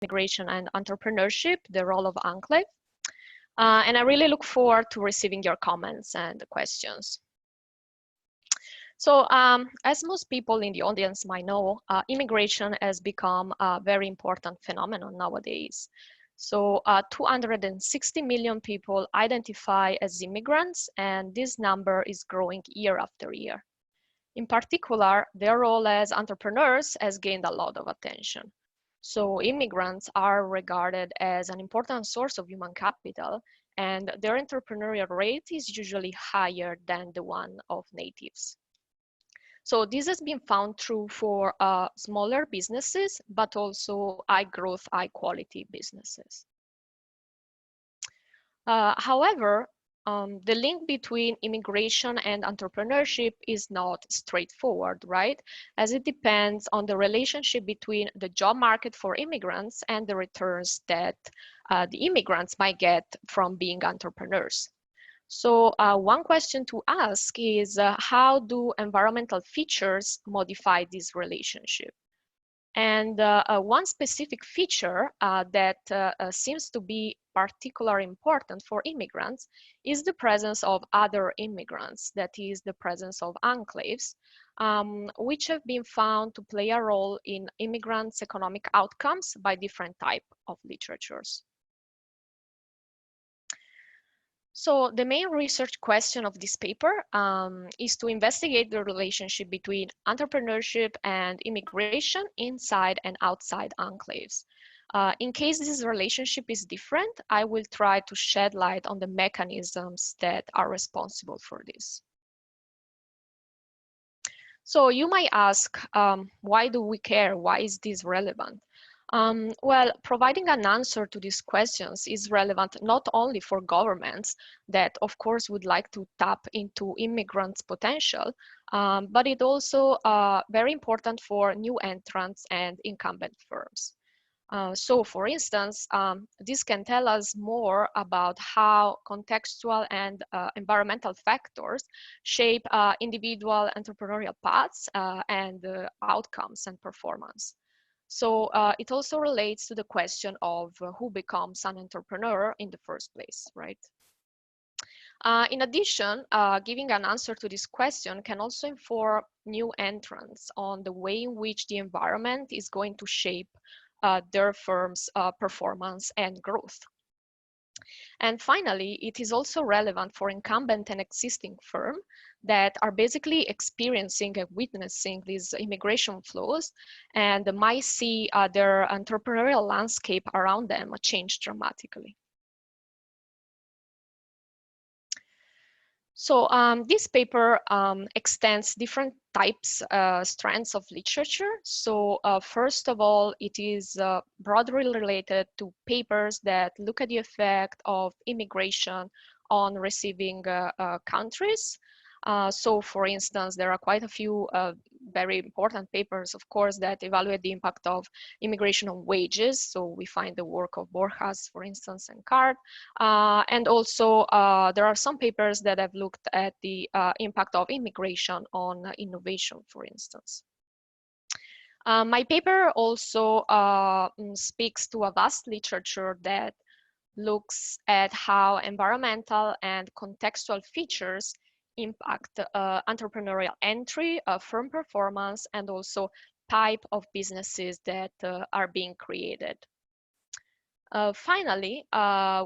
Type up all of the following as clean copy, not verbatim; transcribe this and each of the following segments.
Immigration and Entrepreneurship, the role of Enclave. And I really look forward to receiving your comments and questions. So as most people in the audience might know, immigration has become a very important phenomenon nowadays. So 260 million people identify as immigrants, and this number is growing year after year. In particular, their role as entrepreneurs has gained a lot of attention. So immigrants are regarded as an important source of human capital, and their entrepreneurial rate is usually higher than the one of natives. So this has been found true for smaller businesses, but also high growth, high quality businesses. However, the link between immigration and entrepreneurship is not straightforward, right? As it depends on the relationship between the job market for immigrants and the returns that the immigrants might get from being entrepreneurs. So one question to ask is how do environmental features modify this relationship? And one specific feature that seems to be particularly important for immigrants is the presence of other immigrants, that is the presence of enclaves, which have been found to play a role in immigrants' economic outcomes by different types of literatures. So the main research question of this paper is to investigate the relationship between entrepreneurship and immigration inside and outside enclaves. In case this relationship is different, I will try to shed light on the mechanisms that are responsible for this. So you might ask, why do we care? Why is this relevant? Well, providing an answer to these questions is relevant not only for governments that, of course, would like to tap into immigrants' potential, but it also very important for new entrants and incumbent firms. So, for instance, this can tell us more about how contextual and environmental factors shape individual entrepreneurial paths and outcomes and performance. So it also relates to the question of who becomes an entrepreneur in the first place, right? In addition, giving an answer to this question can also inform new entrants on the way in which the environment is going to shape their firm's performance and growth. And finally, it is also relevant for incumbent and existing firms that are basically experiencing and witnessing these immigration flows and might see their entrepreneurial landscape around them change dramatically. So this paper extends different types, strands of literature. So first of all, it is broadly related to papers that look at the effect of immigration on receiving countries. So for instance, there are quite a few very important papers, of course, that evaluate the impact of immigration on wages. So we find the work of Borjas, for instance, and Card. And also there are some papers that have looked at the impact of immigration on innovation, for instance. My paper also speaks to a vast literature that looks at how environmental and contextual features impact entrepreneurial entry, firm performance, and also type of businesses that are being created. Finally,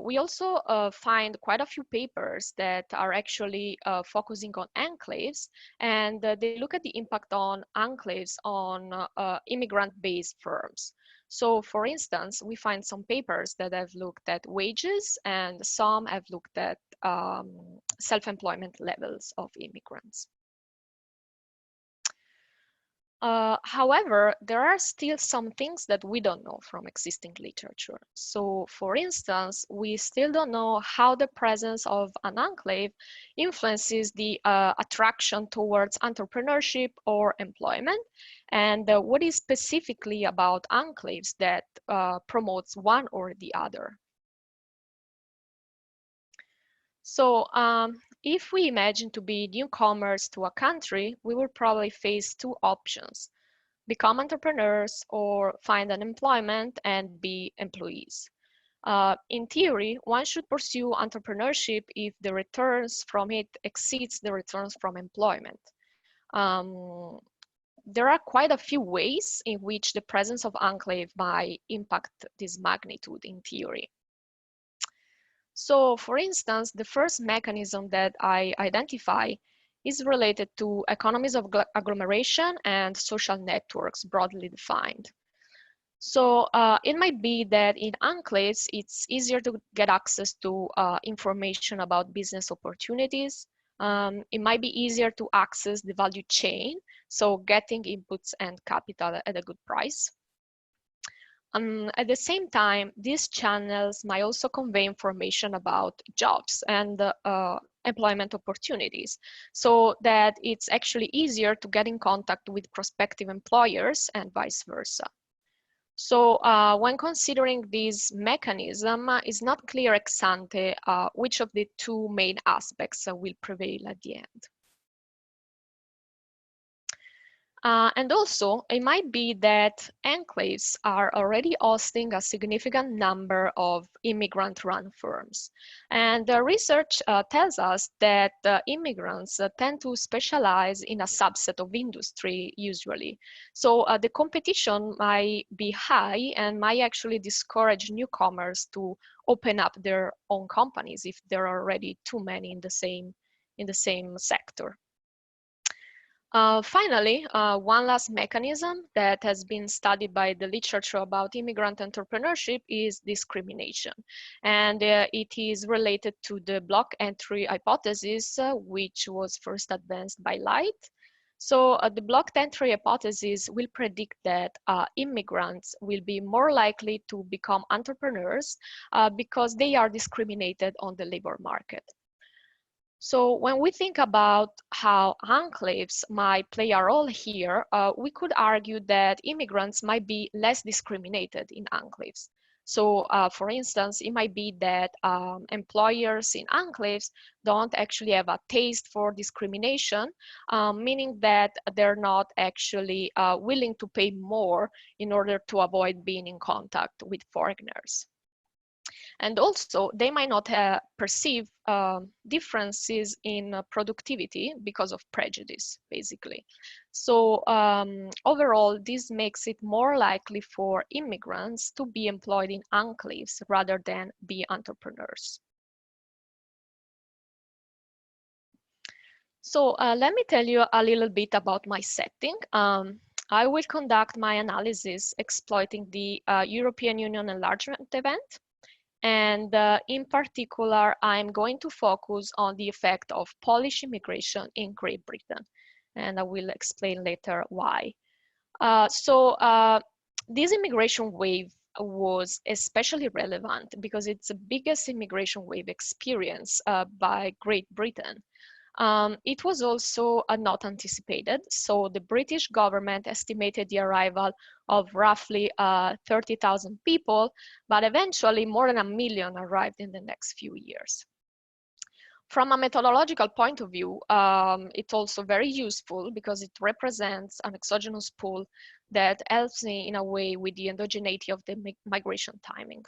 we also find quite a few papers that are actually focusing on enclaves, and they look at the impact on enclaves on immigrant-based firms. So for instance, we find some papers that have looked at wages and some have looked at self-employment levels of immigrants. However, there are still some things that we don't know from existing literature. So for instance, we still don't know how the presence of an enclave influences the attraction towards entrepreneurship or employment, and what is specifically about enclaves that promotes one or the other. So if we imagine to be newcomers to a country, we will probably face two options. become entrepreneurs, or find an employment and be employees. In theory, one should pursue entrepreneurship if the returns from it exceeds the returns from employment. There are quite a few ways in which the presence of enclave might impact this magnitude in theory. So, for instance, the first mechanism that I identify is related to economies of agglomeration and social networks, broadly defined. So it might be that in enclaves, it's easier to get access to information about business opportunities. It might be easier to access the value chain, so getting inputs and capital at a good price. At the same time, these channels might also convey information about jobs and employment opportunities, so that it's actually easier to get in contact with prospective employers and vice versa. So when considering this mechanism, it's not clear ex ante which of the two main aspects will prevail at the end. And also, it might be that enclaves are already hosting a significant number of immigrant-run firms. And the research tells us that immigrants tend to specialize in a subset of industry usually. So the competition might be high and might actually discourage newcomers to open up their own companies if there are already too many in the same sector. Finally, one last mechanism that has been studied by the literature about immigrant entrepreneurship is discrimination. And it is related to the block entry hypothesis, which was first advanced by Light. So the block entry hypothesis will predict that immigrants will be more likely to become entrepreneurs because they are discriminated on the labor market. So when we think about how enclaves might play a role here, we could argue that immigrants might be less discriminated in enclaves. So for instance, it might be that employers in enclaves don't actually have a taste for discrimination, meaning that they're not actually willing to pay more in order to avoid being in contact with foreigners. And also, they might not perceive differences in productivity because of prejudice, basically. So overall, this makes it more likely for immigrants to be employed in enclaves rather than be entrepreneurs. So let me tell you a little bit about my setting. I will conduct my analysis exploiting the European Union enlargement event. And in particular, I'm going to focus on the effect of Polish immigration in Great Britain. And I will explain later why. This immigration wave was especially relevant because it's the biggest immigration wave experienced by Great Britain. It was also not anticipated. So the British government estimated the arrival of roughly 30,000 people, but eventually more than 1 million arrived in the next few years. From a methodological point of view, it's also very useful because it represents an exogenous pool that helps in a way with the endogeneity of the migration timing.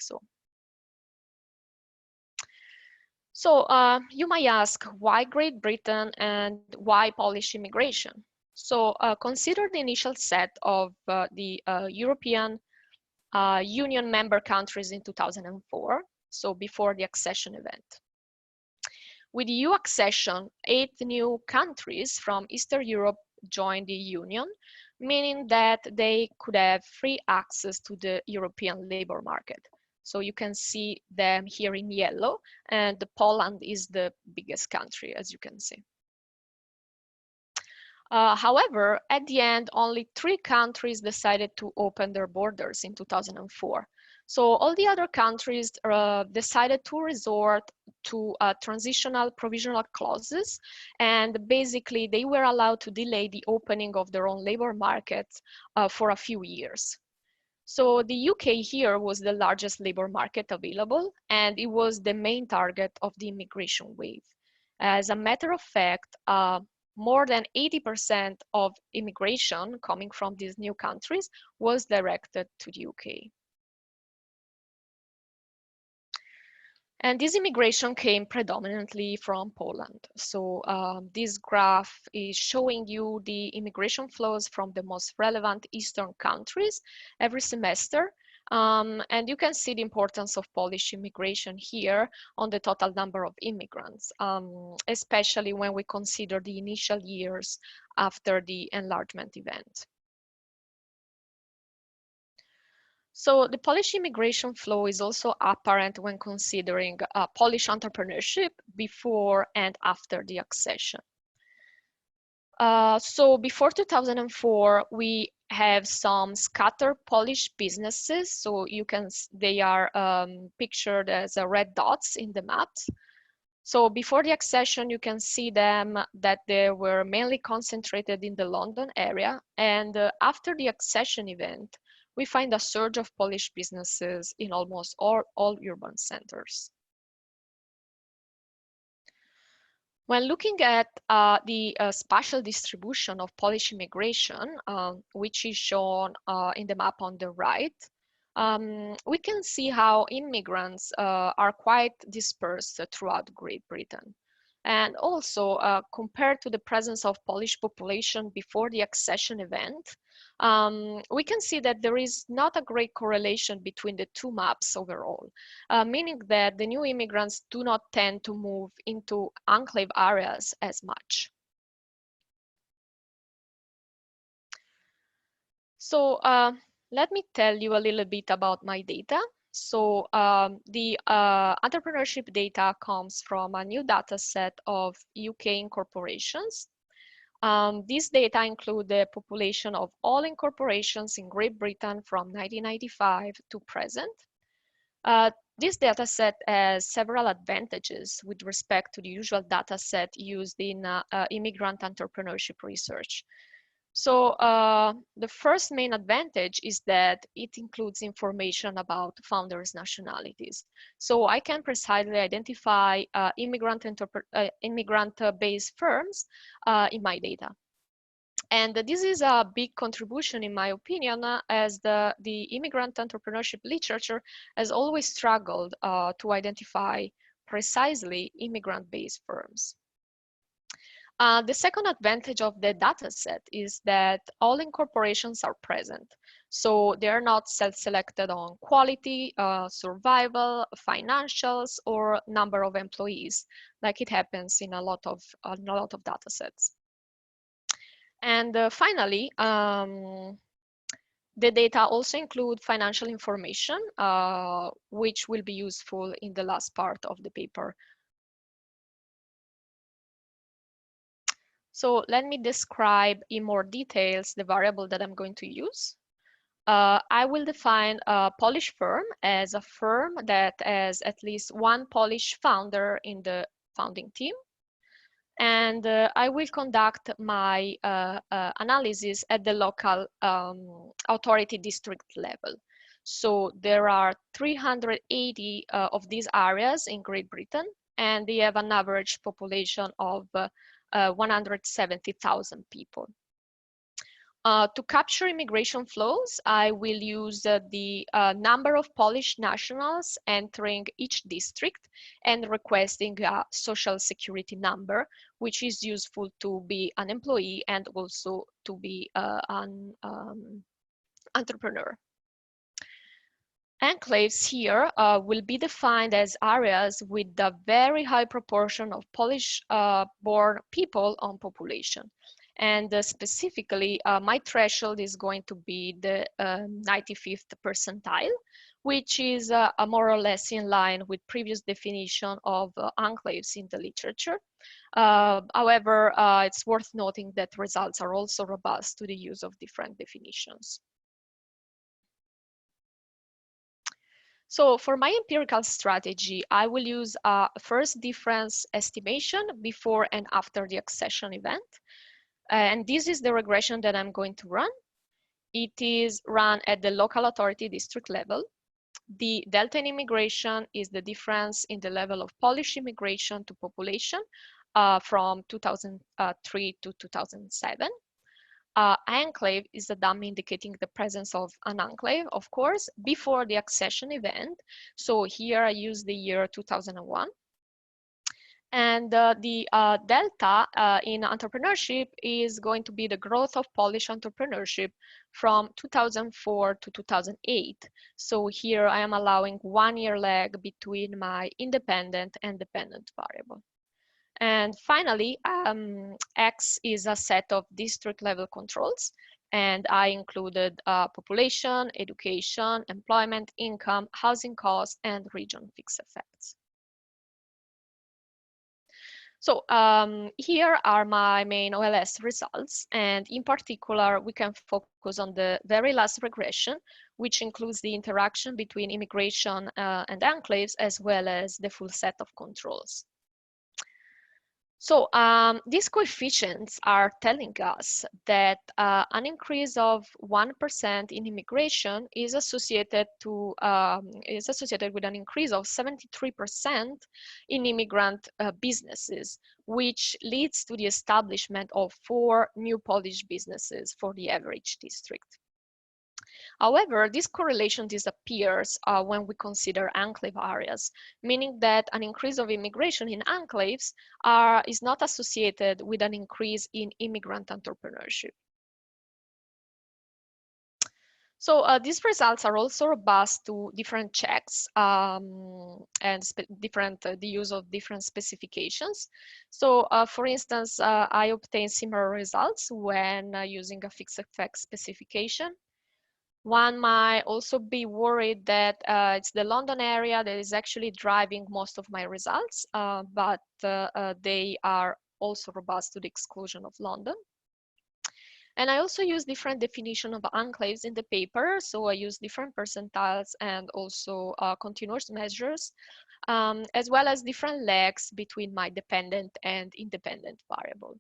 So you might ask, why Great Britain and why Polish immigration? So consider the initial set of the European Union member countries in 2004, so before the accession event. With EU accession, 8 new countries from Eastern Europe joined the Union, meaning that they could have free access to the European labor market. So you can see them here in yellow, and Poland is the biggest country, as you can see. However, at the end, only 3 countries decided to open their borders in 2004. So all the other countries decided to resort to transitional provisional clauses, and basically they were allowed to delay the opening of their own labor markets for a few years. So the UK here was the largest labor market available, and it was the main target of the immigration wave. As a matter of fact, more than 80% of immigration coming from these new countries was directed to the UK. And this immigration came predominantly from Poland. So this graph is showing you the immigration flows from the most relevant Eastern countries every semester. And you can see the importance of Polish immigration here on the total number of immigrants, especially when we consider the initial years after the enlargement event. So the Polish immigration flow is also apparent when considering Polish entrepreneurship before and after the accession. So before 2004, we have some scattered Polish businesses. So they are pictured as red dots in the maps. So before the accession, you can see them that they were mainly concentrated in the London area. And after the accession event, we find a surge of Polish businesses in almost all urban centers. When looking at the spatial distribution of Polish immigration, which is shown in the map on the right, we can see how immigrants are quite dispersed throughout Great Britain. And also, compared to the presence of Polish population before the accession event, we can see that there is not a great correlation between the two maps overall, meaning that the new immigrants do not tend to move into enclave areas as much. So let me tell you a little bit about my data. So the entrepreneurship data comes from a new data set of UK incorporations. These data include the population of all incorporations in Great Britain from 1995 to present. This data set has several advantages with respect to the usual data set used in immigrant entrepreneurship research. So the first main advantage is that it includes information about founders' nationalities. So I can precisely identify immigrant-based firms in my data. And this is a big contribution, in my opinion, as the immigrant entrepreneurship literature has always struggled to identify precisely immigrant-based firms. The second advantage of the data set is that all incorporations are present. So they're not self-selected on quality, survival, financials, or number of employees, like it happens in a lot of data sets. And finally, the data also include financial information, which will be useful in the last part of the paper. So let me describe in more details the variable that I'm going to use. I will define a Polish firm as a firm that has at least one Polish founder in the founding team. And I will conduct my analysis at the local authority district level. So there are 380 of these areas in Great Britain, and they have an average population of 170,000 people. To capture immigration flows, I will use the number of Polish nationals entering each district and requesting a social security number, which is useful to be an employee and also to be an entrepreneur. Enclaves here will be defined as areas with a very high proportion of Polish-born people on population. And specifically, my threshold is going to be the 95th percentile, which is more or less in line with previous definition of enclaves in the literature. However, it's worth noting that results are also robust to the use of different definitions. So for my empirical strategy, I will use a first difference estimation before and after the accession event. And this is the regression that I'm going to run. It is run at the local authority district level. The delta in immigration is the difference in the level of Polish immigration to population from 2003 to 2007. Enclave is the dummy indicating the presence of an enclave, of course, before the accession event. So here I use the year 2001. And the delta in entrepreneurship is going to be the growth of Polish entrepreneurship from 2004 to 2008. So here I am allowing 1 year lag between my independent and dependent variable. And finally, X is a set of district level controls. And I included population, education, employment, income, housing costs, and region fixed effects. So here are my main OLS results. And in particular, we can focus on the very last regression, which includes the interaction between immigration and enclaves, as well as the full set of controls. So these coefficients are telling us that an increase of 1% in immigration is associated with an increase of 73% in immigrant businesses, which leads to the establishment of 4 new Polish businesses for the average district. However, this correlation disappears when we consider enclave areas, meaning that an increase of immigration in enclaves is not associated with an increase in immigrant entrepreneurship. So these results are also robust to different checks and the use of different specifications. So for instance, I obtain similar results when using a fixed effect specification. One might also be worried that it's the London area that is actually driving most of my results, but they are also robust to the exclusion of London. And I also use different definition of enclaves in the paper. So I use different percentiles and also continuous measures, as well as different lags between my dependent and independent variable.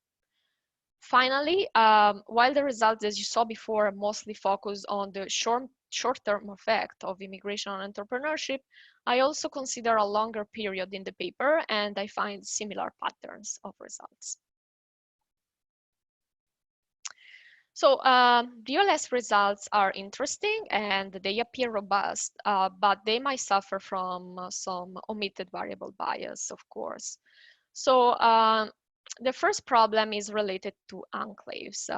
Finally, while the results, as you saw before, mostly focus on the short-term effect of immigration on entrepreneurship, I also consider a longer period in the paper, and I find similar patterns of results. So the OLS results are interesting and they appear robust, but they might suffer from some omitted variable bias, of course. So the first problem is related to enclaves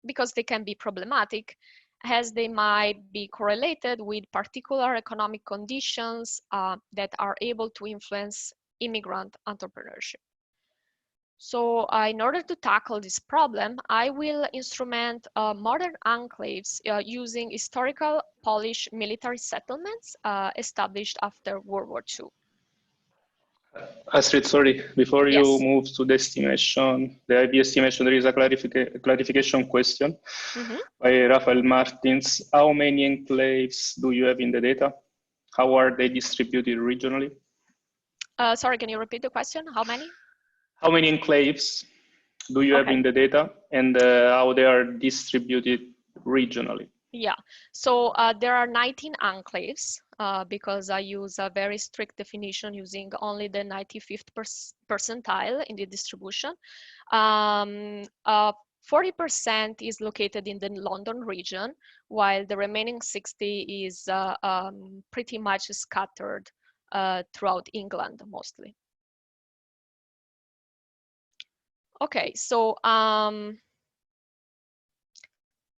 because they can be problematic, as they might be correlated with particular economic conditions that are able to influence immigrant entrepreneurship. So in order to tackle this problem, I will instrument modern enclaves using historical Polish military settlements established after World War II. Astrid, sorry, before Yes. you move to the estimation, the IB estimation, there is a clarification question by Rafael Martins. How many enclaves do you have in the data? How are they distributed regionally? Sorry, can you repeat the question? How many? How many enclaves do you have in the data, and how they are distributed regionally? Yeah, so there are 19 enclaves because I use a very strict definition using only the 95th percentile in the distribution. 40% is located in the London region, while the remaining 60 is pretty much scattered throughout England mostly. Okay, so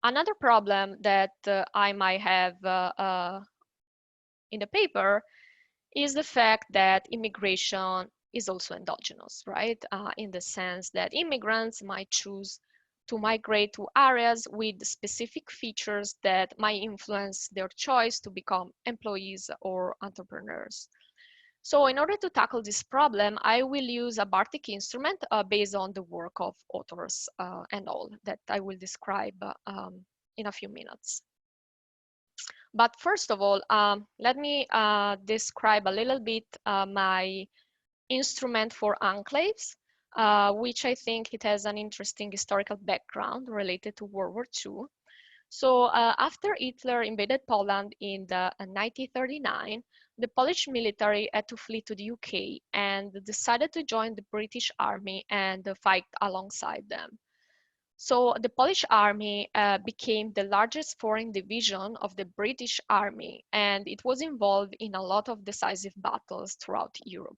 another problem that I might have in the paper is the fact that immigration is also endogenous, right? In the sense that immigrants might choose to migrate to areas with specific features that might influence their choice to become employees or entrepreneurs. So in order to tackle this problem, I will use a Bartik instrument based on the work of authors and all that I will describe in a few minutes. But first of all, let me describe a little bit my instrument for enclaves, which I think it has an interesting historical background related to World War II. So after Hitler invaded Poland in 1939, the Polish military had to flee to the UK and decided to join the British Army and fight alongside them. So the Polish Army became the largest foreign division of the British Army, and it was involved in a lot of decisive battles throughout Europe.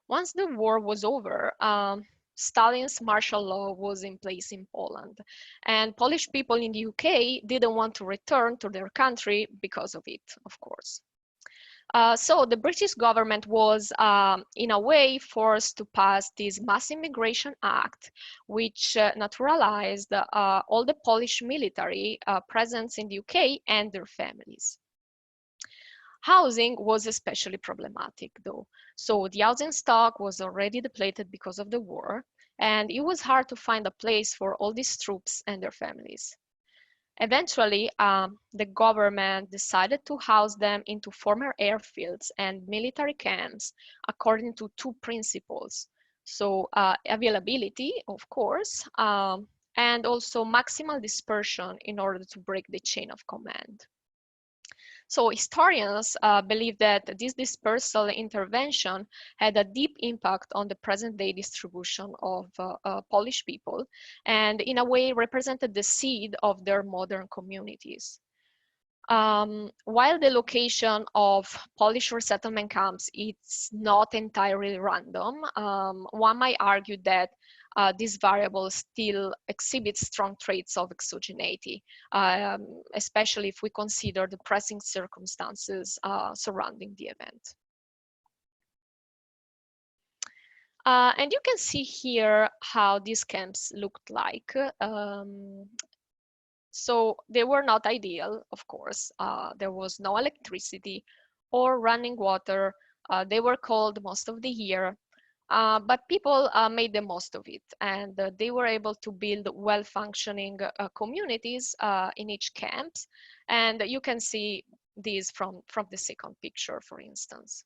Once the war was over, Stalin's martial law was in place in Poland, and Polish people in the UK didn't want to return to their country because of it, of course. So the British government was, in a way, forced to pass this Mass Immigration Act, which naturalized all the Polish military presence in the UK and their families. Housing was especially problematic, though. So the housing stock was already depleted because of the war, and it was hard to find a place for all these troops and their families. Eventually, the government decided to house them into former airfields and military camps according to two principles. So availability, of course, and also maximal dispersion in order to break the chain of command. So historians believe that this dispersal intervention had a deep impact on the present-day distribution of Polish people, and in a way represented the seed of their modern communities. While the location of Polish resettlement camps is not entirely random, one might argue that this variable still exhibits strong traits of exogeneity, especially if we consider the pressing circumstances surrounding the event. And you can see here how these camps looked like. So they were not ideal, of course. There was no electricity or running water. They were cold most of the year. But people made the most of it, and they were able to build well-functioning communities in each camp. And you can see these from the second picture, for instance.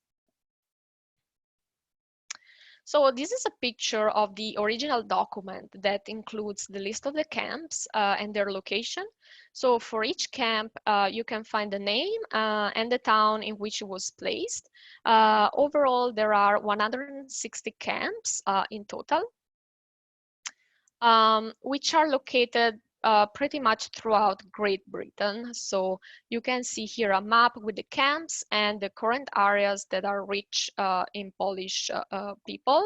So this is a picture of the original document that includes the list of the camps and their location. So for each camp, you can find the name and the town in which it was placed. Overall, there are 160 camps in total, which are located pretty much throughout Great Britain. So you can see here a map with the camps and the current areas that are rich in Polish people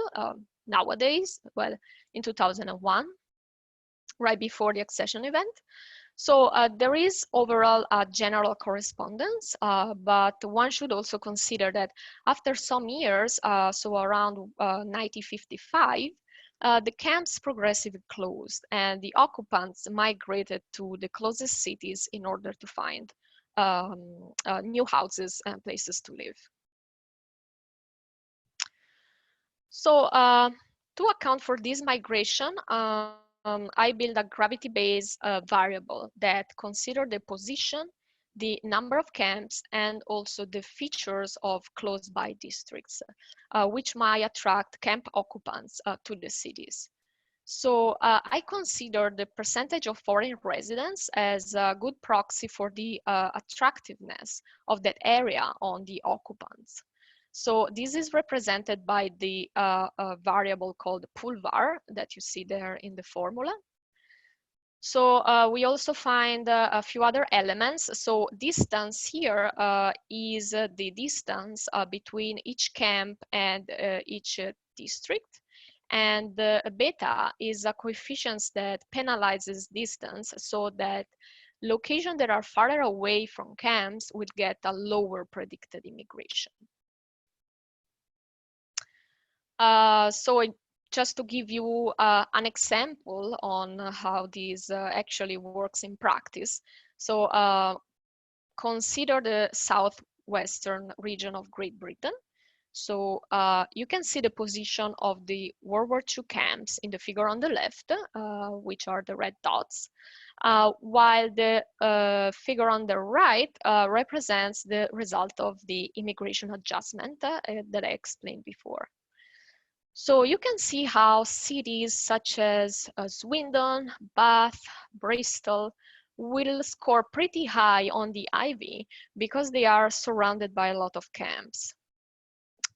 nowadays, well, in 2001, right before the accession event. So there is overall a general correspondence, but one should also consider that after some years, so around 1955, the camps progressively closed and the occupants migrated to the closest cities in order to find new houses and places to live. So to account for this migration, I build a gravity-based variable that consider the position, the number of camps, and also the features of close-by districts, which might attract camp occupants to the cities. So I consider the percentage of foreign residents as a good proxy for the attractiveness of that area on the occupants. So this is represented by the variable called pulvar that you see there in the formula. So we also find a few other elements. So distance here is the distance between each camp and each district. And beta is a coefficient that penalizes distance so that locations that are farther away from camps would get a lower predicted immigration. So just to give you an example on how this actually works in practice. So consider the southwestern region of Great Britain. So you can see the position of the World War II camps in the figure on the left, which are the red dots, while the figure on the right represents the result of the immigration adjustment that I explained before. So you can see how cities such as Swindon, Bath, Bristol will score pretty high on the IV because they are surrounded by a lot of camps.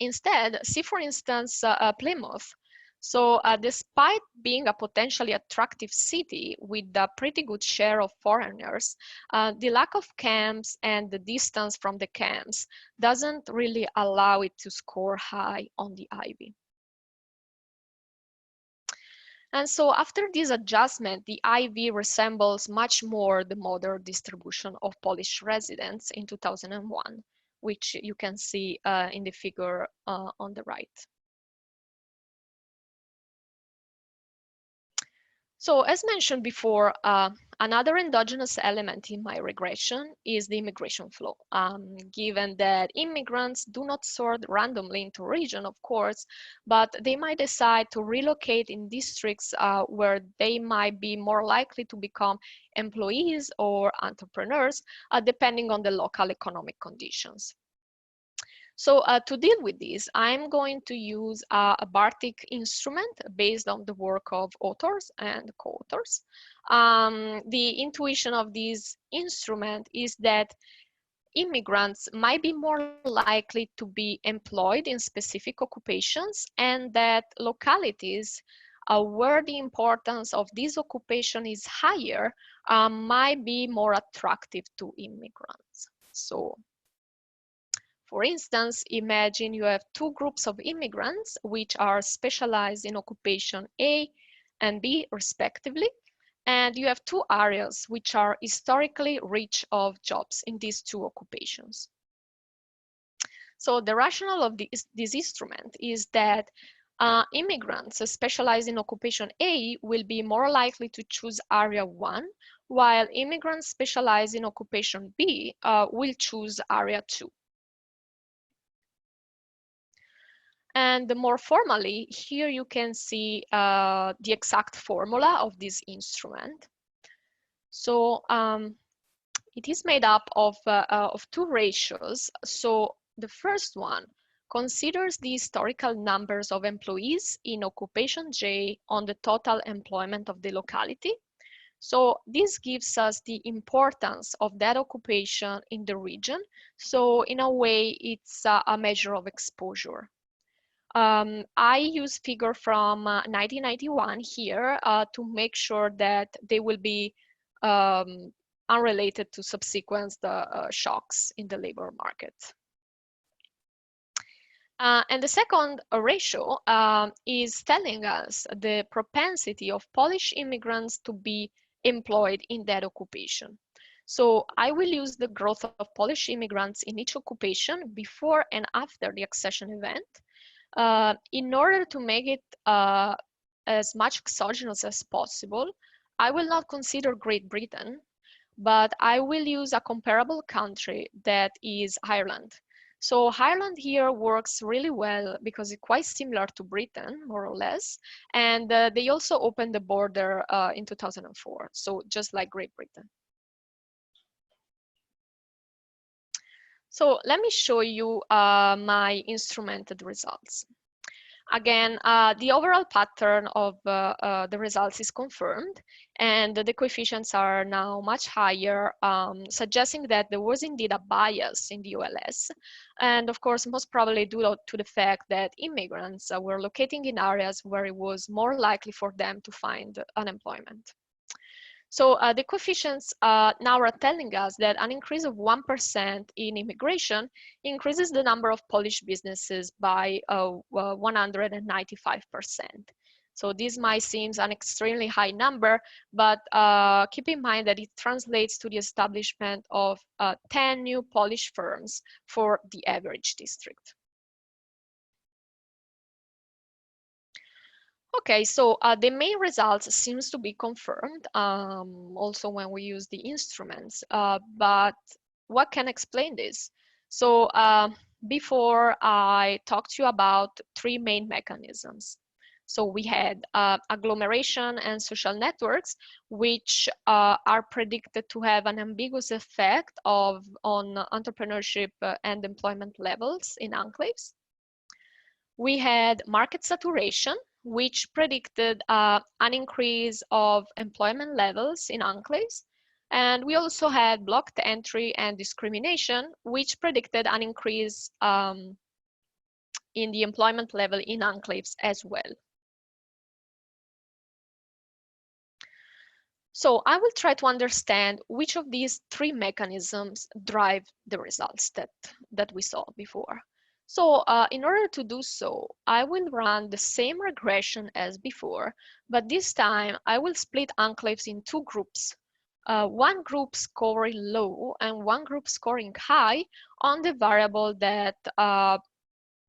Instead, see for instance Plymouth. So despite being a potentially attractive city with a pretty good share of foreigners, the lack of camps and the distance from the camps doesn't really allow it to score high on the IV. And so after this adjustment, the IV resembles much more the modern distribution of Polish residents in 2001, which you can see in the figure on the right. So as mentioned before, another endogenous element in my regression is the immigration flow. Given that immigrants do not sort randomly into region, of course, but they might decide to relocate in districts where they might be more likely to become employees or entrepreneurs, depending on the local economic conditions. So to deal with this, I'm going to use a Bartik instrument based on the work of authors and co-authors. The intuition of this instrument is that immigrants might be more likely to be employed in specific occupations, and that localities where the importance of this occupation is higher might be more attractive to immigrants. So, for instance, imagine you have two groups of immigrants which are specialized in occupation A and B respectively, and you have two areas which are historically rich of jobs in these two occupations. So the rationale of this instrument is that immigrants specialized in occupation A will be more likely to choose area 1, while immigrants specialized in occupation B will choose area 2. And more formally, here you can see the exact formula of this instrument. So it is made up of two ratios. So the first one considers the historical numbers of employees in occupation J on the total employment of the locality. So this gives us the importance of that occupation in the region. So in a way, it's a measure of exposure. I use figure from 1991 here to make sure that they will be unrelated to subsequent shocks in the labor market. And the second ratio is telling us the propensity of Polish immigrants to be employed in that occupation. So I will use the growth of Polish immigrants in each occupation before and after the accession event. In order to make it as much exogenous as possible, I will not consider Great Britain, but I will use a comparable country that is Ireland. So Ireland here works really well because it's quite similar to Britain, more or less, and they also opened the border in 2004, so just like Great Britain. So let me show you my instrumented results. Again, the overall pattern of the results is confirmed, and the coefficients are now much higher, suggesting that there was indeed a bias in the OLS. And of course, most probably due to the fact that immigrants were locating in areas where it was more likely for them to find unemployment. So the coefficients now are telling us that an increase of 1% in immigration increases the number of Polish businesses by 195%. So this might seem an extremely high number, but keep in mind that it translates to the establishment of 10 new Polish firms for the average district. Okay, so the main results seems to be confirmed also when we use the instruments, but what can explain this? So before I talked to you about three main mechanisms. So we had agglomeration and social networks, which are predicted to have an ambiguous effect on entrepreneurship and employment levels in enclaves. We had market saturation, which predicted an increase of employment levels in enclaves. And we also had blocked entry and discrimination, which predicted an increase in the employment level in enclaves as well. So I will try to understand which of these three mechanisms drive the results that we saw before. So in order to do so, I will run the same regression as before, but this time I will split enclaves in two groups. One group scoring low and one group scoring high on the variable that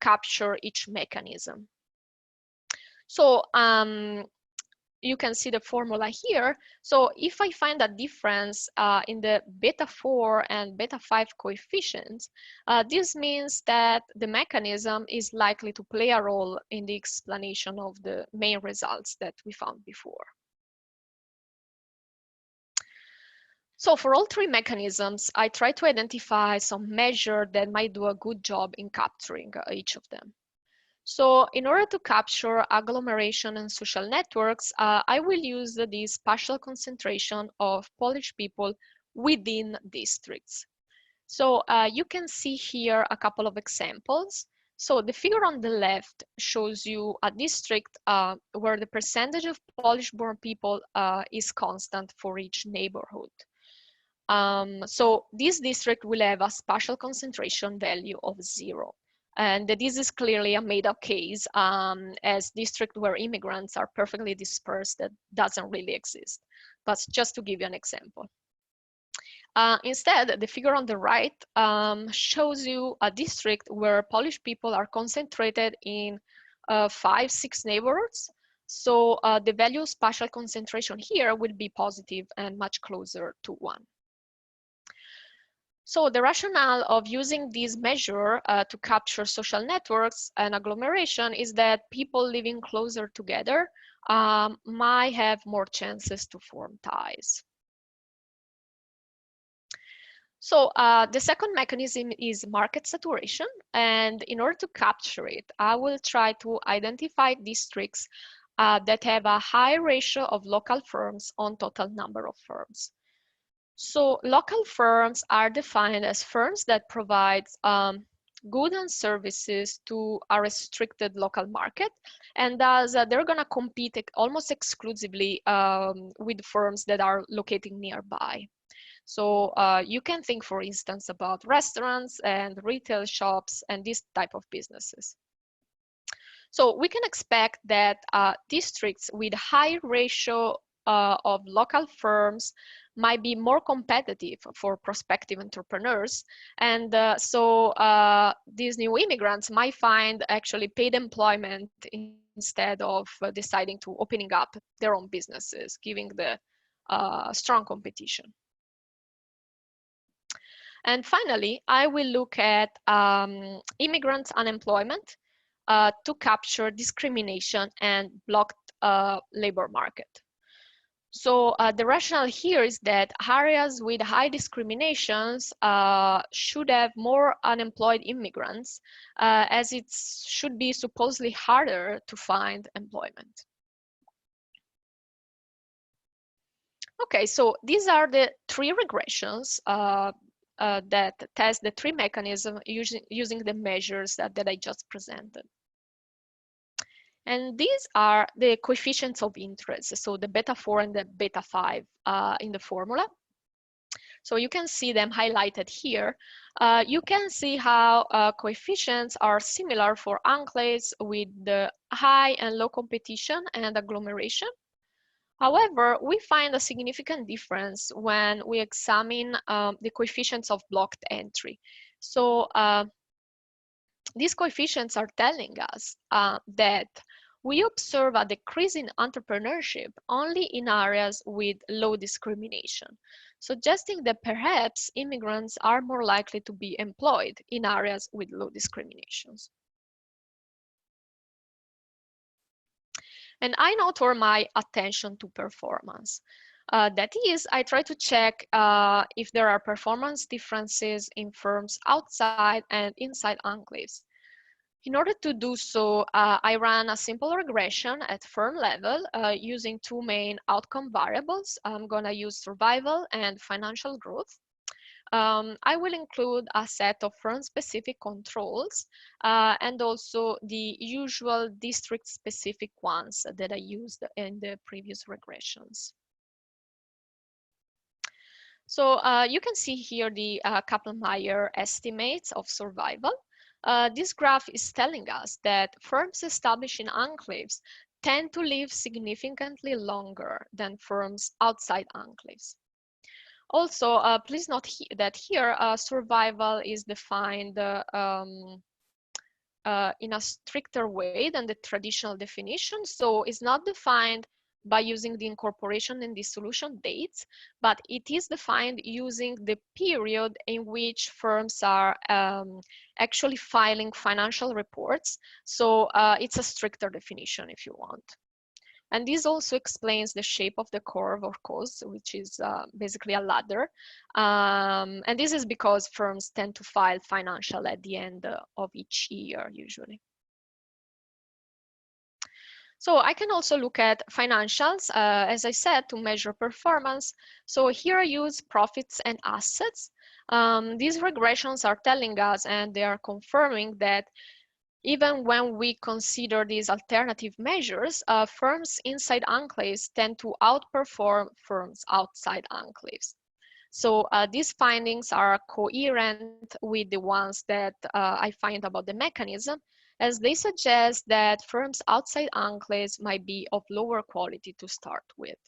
capture each mechanism. So you can see the formula here. So if I find a difference in the beta 4 and beta 5 coefficients, this means that the mechanism is likely to play a role in the explanation of the main results that we found before. So for all three mechanisms, I try to identify some measure that might do a good job in capturing each of them. So in order to capture agglomeration and social networks, I will use the spatial concentration of Polish people within districts. So you can see here a couple of examples. So the figure on the left shows you a district where the percentage of Polish-born people is constant for each neighborhood. So this district will have a spatial concentration value of 0. And this is clearly a made-up case, as district where immigrants are perfectly dispersed that doesn't really exist. But just to give you an example. Instead, the figure on the right shows you a district where Polish people are concentrated in 5-6 neighborhoods. So the value of spatial concentration here will be positive and much closer to 1. So the rationale of using this measure to capture social networks and agglomeration is that people living closer together might have more chances to form ties. So the second mechanism is market saturation. And in order to capture it, I will try to identify districts that have a high ratio of local firms on total number of firms. So local firms are defined as firms that provide goods and services to a restricted local market, and thus they're going to compete almost exclusively with firms that are located nearby. So you can think, for instance, about restaurants and retail shops and this type of businesses. So we can expect that districts with high ratio of local firms might be more competitive for prospective entrepreneurs. And so these new immigrants might find actually paid employment instead of deciding to opening up their own businesses, giving the strong competition. And finally, I will look at immigrant unemployment to capture discrimination and blocked labor market. So the rationale here is that areas with high discriminations should have more unemployed immigrants, as it should be supposedly harder to find employment. Okay, so these are the three regressions that test the three mechanisms using the measures that I just presented. And these are the coefficients of interest, so the beta 4 and the beta 5 in the formula. So you can see them highlighted here. You can see how coefficients are similar for enclaves with the high and low competition and agglomeration. However, we find a significant difference when we examine the coefficients of blocked entry. So these coefficients are telling us that we observe a decrease in entrepreneurship only in areas with low discrimination, suggesting that perhaps immigrants are more likely to be employed in areas with low discriminations. And I now turn my attention to performance. That is, I try to check if there are performance differences in firms outside and inside enclaves. In order to do so, I ran a simple regression at firm level using two main outcome variables. I'm going to use survival and financial growth. I will include a set of firm-specific controls and also the usual district-specific ones that I used in the previous regressions. So you can see here the Kaplan-Meier estimates of survival. This graph is telling us that firms established in enclaves tend to live significantly longer than firms outside enclaves. Also, please note that here survival is defined in a stricter way than the traditional definition. So it's not defined by using the incorporation and dissolution dates, but it is defined using the period in which firms are actually filing financial reports. So it's a stricter definition if you want. And this also explains the shape of the curve, of course, which is basically a ladder. And this is because firms tend to file financial at the end of each year, usually. So I can also look at financials, as I said, to measure performance. So here I use profits and assets. These regressions are telling us, and they are confirming that even when we consider these alternative measures, firms inside enclaves tend to outperform firms outside enclaves. So these findings are coherent with the ones that I find about the mechanism, as they suggest that firms outside enclaves might be of lower quality to start with.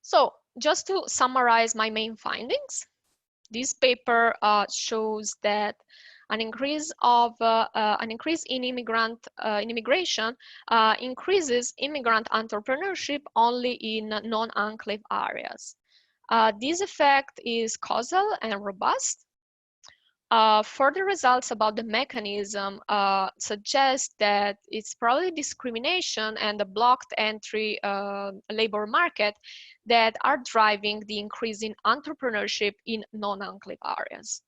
So just to summarize my main findings, this paper shows that an increase in immigration increases immigrant entrepreneurship only in non-enclave areas. This effect is causal and robust. Further results about the mechanism suggest that it's probably discrimination and the blocked entry labor market that are driving the increase in entrepreneurship in non-enclave areas.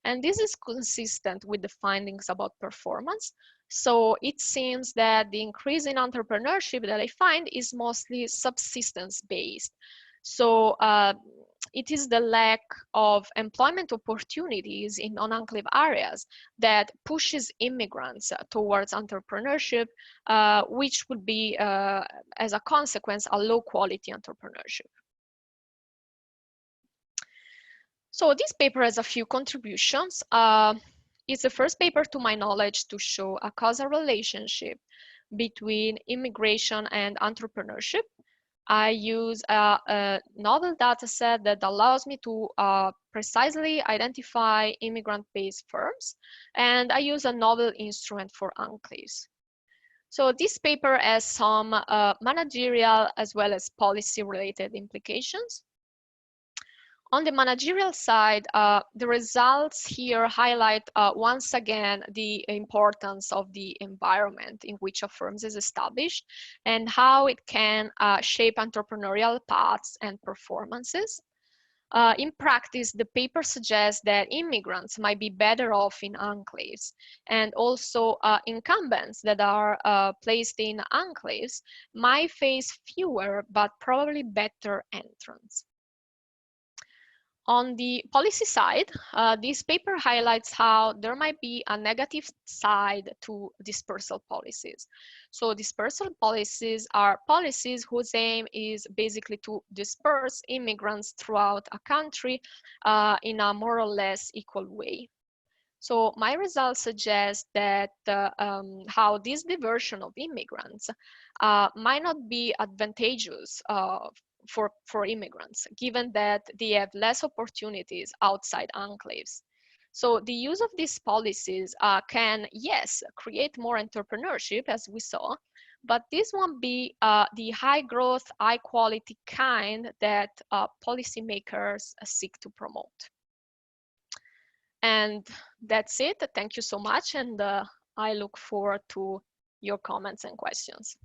And this is consistent with the findings about performance. So it seems that the increase in entrepreneurship that I find is mostly subsistence-based. So it is the lack of employment opportunities in non-enclave areas that pushes immigrants towards entrepreneurship, which would be, as a consequence, a low-quality entrepreneurship. So this paper has a few contributions. It's the first paper, to my knowledge, to show a causal relationship between immigration and entrepreneurship. I use a novel data set that allows me to precisely identify immigrant-based firms, and I use a novel instrument for enclaves. So this paper has some managerial as well as policy-related implications. On the managerial side, the results here highlight once again the importance of the environment in which a firm is established and how it can shape entrepreneurial paths and performances. In practice, the paper suggests that immigrants might be better off in enclaves, and also incumbents that are placed in enclaves might face fewer but probably better entrants. On the policy side, this paper highlights how there might be a negative side to dispersal policies. So dispersal policies are policies whose aim is basically to disperse immigrants throughout a country in a more or less equal way. So my results suggest that how this diversion of immigrants might not be advantageous for immigrants, given that they have less opportunities outside enclaves. So the use of these policies can, yes, create more entrepreneurship, as we saw, but this won't be the high growth, high quality kind that policymakers seek to promote. And that's it. Thank you so much. And I look forward to your comments and questions.